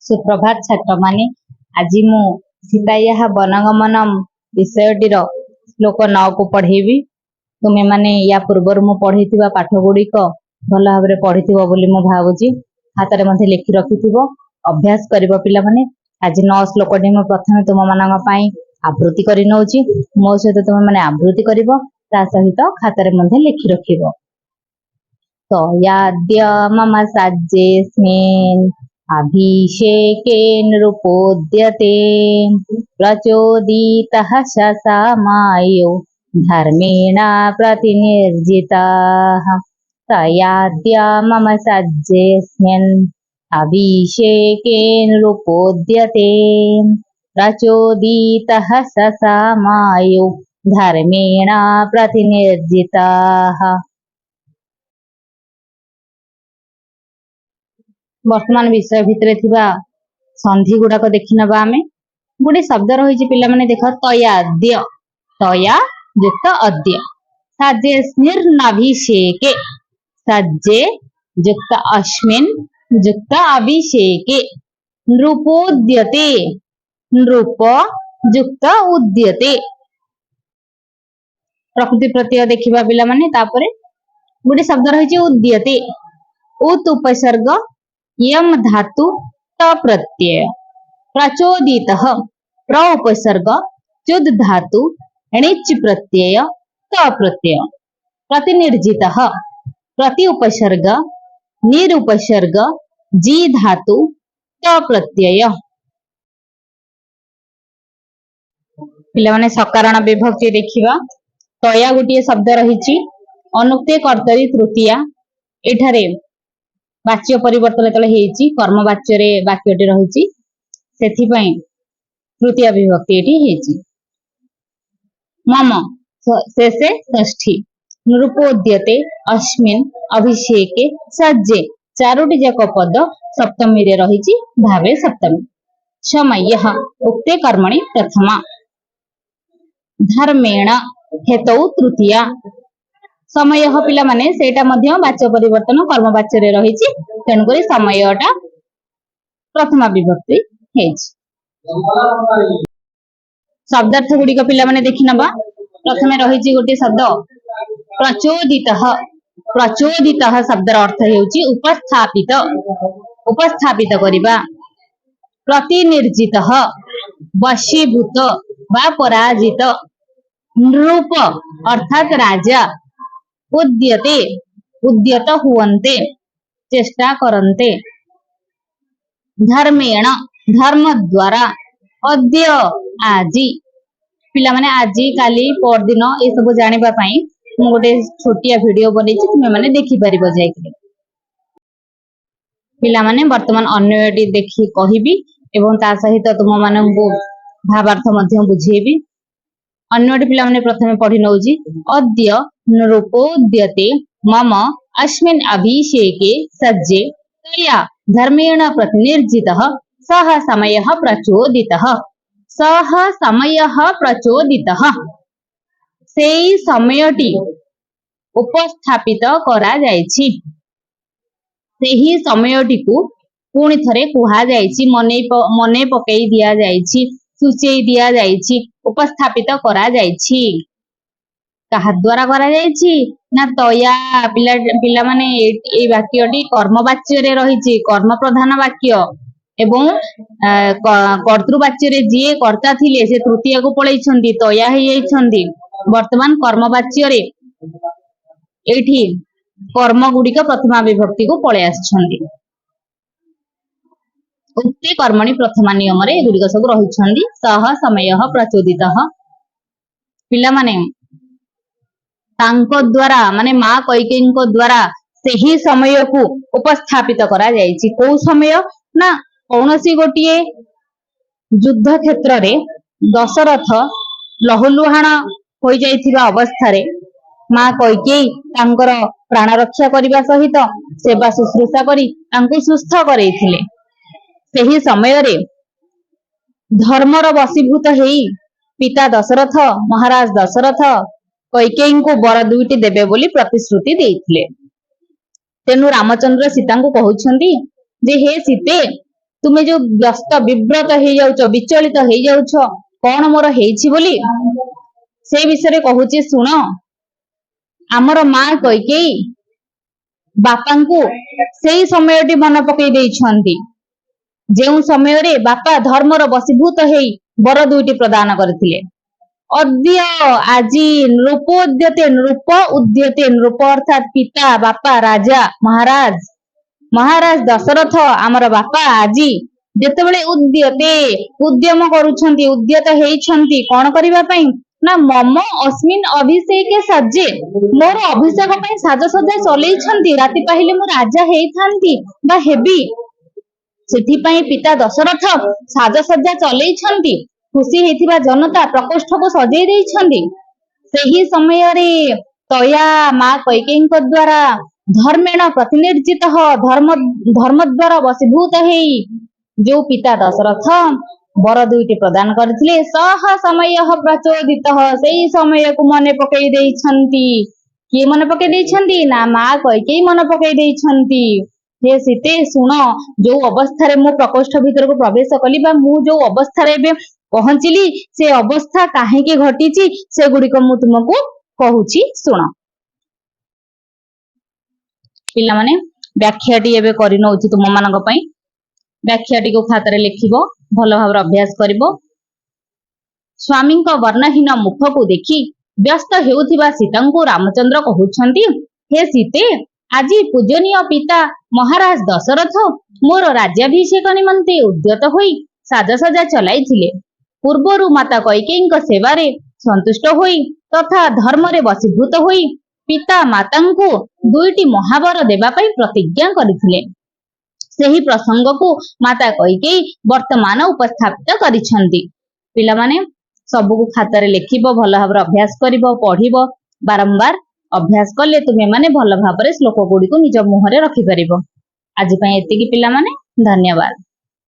सुप्रभात छात्र माने आज मु सीताया वनगमनम विषयटीर श्लोक 9 को पढ़ेबी। तुमे माने या पूर्वर मु पढ़ीथिबा पाठ गुड़िक भल भाव पढ़ीथिबो बोली मु भावुची। हाथ में मध्य लिखि रखिथिबो, अभ्यास करिबो पिला माने। आज 9 श्लोकटी मु प्रथमे तुम मानक पई आवृत्ति करि नउची। मो सहित तुम माने आवृत्ति करिवो, ता सहित खातारे मध्य लिखि रखिबो। तो याद्य मम सज्जेस्मिन् अभिषेकेन नृपोद्यते प्रचोदितः शशामायो धर्मेण प्रतिनिर्जितः। तयाद्य मम सज्जेस्मिन् अभिषेकेन नृपोद्यते प्रचोदितः शशामायो धर्मेण प्रतिनिर्जितः। वर्तमान विषय भितर थिबा संधि गुड़ाक देखि नबा। आमे गुडी शब्द रही पिला माने देख, तयाद्य तया युक्त अद्य, सज्जेस्मिर्नभिषेके सज्जे युक्त अस्मिन् युक्त अभिषेके, नृपोद्यते नृप युक्त उद्यते। प्रकृति प्रत्यय देखिबा पिला माने। तापरे गुडी शब्द रही उद्यते, उत उपसर्ग यम धातु त प्रत्यय, प्रचोदितः प्र उपसर्ग चुद धातु णिच प्रत्यय त प्रत्यय, प्रतिनिर्जितः प्रति उपसर्ग निर उपसर्ग जी धातु त प्रत्यय। पिला माने सकारण विभक्ति देखिबा। तया गोटे शब्द रही अनुक्ते कर्तरी तृतीया। एठारे वाच्य परिवर्तन तले हेची, कर्म वाच्य रे वाक्यटी रही सेथि पई तृतीया विभक्ति एठी हेची। मम शेषे षष्ठी, नृपोद्यते अस्मिन् अभिषेके सज्जे, चारोटी जाक पद सप्तमी रे रही भावे सप्तमी। समयः उक्ते कर्मणि प्रथमा, धर्मेण हेतौ तृतीया। समय पिला माने सेटा मध्य वाच्य परिवर्तन कर्म वाच्य रे रही, तेणुकरी समयटा प्रथमा विभक्ति हेछि। शब्दार्थ गुड़िक पिला माने देखि नबा। प्रथमे रही गोटे शब्द प्रचोदितः। प्रचोदितः शब्दर अर्थ हेउछि उपस्थापित, उपस्थापित करिबा। प्रतिनिर्जितः वशीभूत बा पराजित। नृप अर्थात राजा। उद्यते उद्यत हुवन्ते, चेष्टा करन्ते। धर्मेण धर्म द्वारा। अद्य आजि, पिला माने आजि काली परदिन ए सब जानिबा पई मु गोटे छोटिया वीडियो बनेछि, तुमे माने देखि परिबो जायकि। पिला माने वर्तमान अन्यटी देखि कहिबी एवं ता सहित तुम मानंगु भावार्थ मध्य बुझेबी। अन्यटी पिला माने प्रथमे पढ़ी नउजी। अद्य नृपोद्यते मम अस्मिन् अभिषेके सज्जे तया धर्मेण प्रतिनिर्जितः सः समयः प्रचोदितः। सः समयः प्रचोदितः, सेई समयटी उपस्थापित करा जायछि। सेही समयटी को पुणी थरे कुहा जायछि, मने पकई दिया जायछि, सूचेई दिया जायछि, उपस्थापित करा जायछि। कहा द्वारा करा जायछि ना तया। पिला माने ए वाक्यटी कर्मवाच्य रे रही, कर्म प्रधान वाक्य एवं कर्तृवाच्य रे जे कर्ता थिले से तृतीया को पळैछंती, तया हे जाइछंती। वर्तमान कर्मवाच्य रे एठी कर्म गुड़िक प्रथमा विभक्ति को पळे आछंती। उक्ते कर्मणि प्रथमा नियम रे गुड़िक सब रहिछंती। सह समयः प्रचोदितः, पिला माने तांको द्वारा माने मां कैकेयीको द्वारा सेही समय को उपस्थापित करा जायछि। को समय ना कौनसी गोटिए युद्ध क्षेत्र रे दशरथ लहुलुहाण होई जाइथिबा अवस्था रे मां कैकेयी तांकर प्राण रक्षा करिबा सहित सेवा शुश्रूषा करी तांको सुस्थ करैथिले। सेही समय रे धर्मर वशीभूत हेई पिता दशरथ, महाराज दशरथ कैकेयी को वर दुईटी देबे बोली प्रतिश्रुति देइथिले। तेनु रामचंद्र सीता को कहउछंती जे हे सीते तुमे जो व्यस्त विव्रत हो जाउछ विचलित हो जाउछ कौन मोर हेछि बोली से विषय कहूची सुन। आमर माँ कैकेयी बापा को सेई समयटी मन पकई देइछन्ति जेउ समय रे बापा धर्मर वशीभूत हेई वर दुईटी प्रदान करथिले। अद्य आजी नृपोद्यते नृप उद्यते नृप अर्थात पिता बापा राजा महाराज महाराज दशरथ आमर बापा आजी जेतेबेले उद्यते उद्यम करूछन्ति उद्यत हेइछन्ति कोन करिबा पई ना मम अस्मिन अभिषेके सज्जे मोर अभिषेक पई साजसज्जा चलेइछन्ति राति पाहिले मु राजा हेइथान्ति बा हेबी सेठी पई पिता दशरथ साजसज्जा चलेइछन्ति खुशी हेथिबा जनता प्रकोष्ठ को सजेई देइछन्ति। सेही समय रे तया माँ कैकेयी द्वारा धर्मेण प्रतिनिर्जित धर्म द्वारा वशीभूत हेई जो पिता दशरथ वर दुईटी प्रदान करथिले सह समय प्रचोदित सेई समय को मने पकई देइछन्ति। किए मने पकई देइछन्ति ना माँ कैकेयी मने पकई देइछन्ति। हे सीते सुन जो अवस्था रे मु प्रकोष्ठ भीतर को प्रवेश कली बा मु जो अवस्था रे बे पहुंचली से अवस्था काहेकि घटीची से गुडी को मु तुमको कहूची सुन। पिला माने व्याख्याटी एबे करि नउची तुम मानक पई व्याख्याटी को खातारे लिखिबो भलो भाबरे अभ्यास करिवो। स्वामी को वर्णहीन मुख को देखि व्यस्त हेउथिबा सीता को रामचंद्र कहउछन्ति हे सीते आजी पूजनीय पिता महाराज दशरथ मोर राज्याभिषेक निमंते उद्यत होई साजसज्जा चलाइथिले। पूर्वरु माता कैकेयी सेवा रे संतुष्ट होई तथा धर्म रे वशीभूत होई पिता माता को दुईटी महावर देवा पई प्रतिज्ञा करिथिले। सेही प्रसंग को माता कैकेयी वर्तमान उपस्थापित करिछन्ति। पिला माने सबु को खातारे लिखिबो भलो भाबरे अभ्यास करिवो पढिवो बारंबार अभ्यास कले तुमे माने भलो भाबरे श्लोक गुडी को निज मुहरे रखि परिबो। आज पई एतिकी पिला माने धन्यवाद।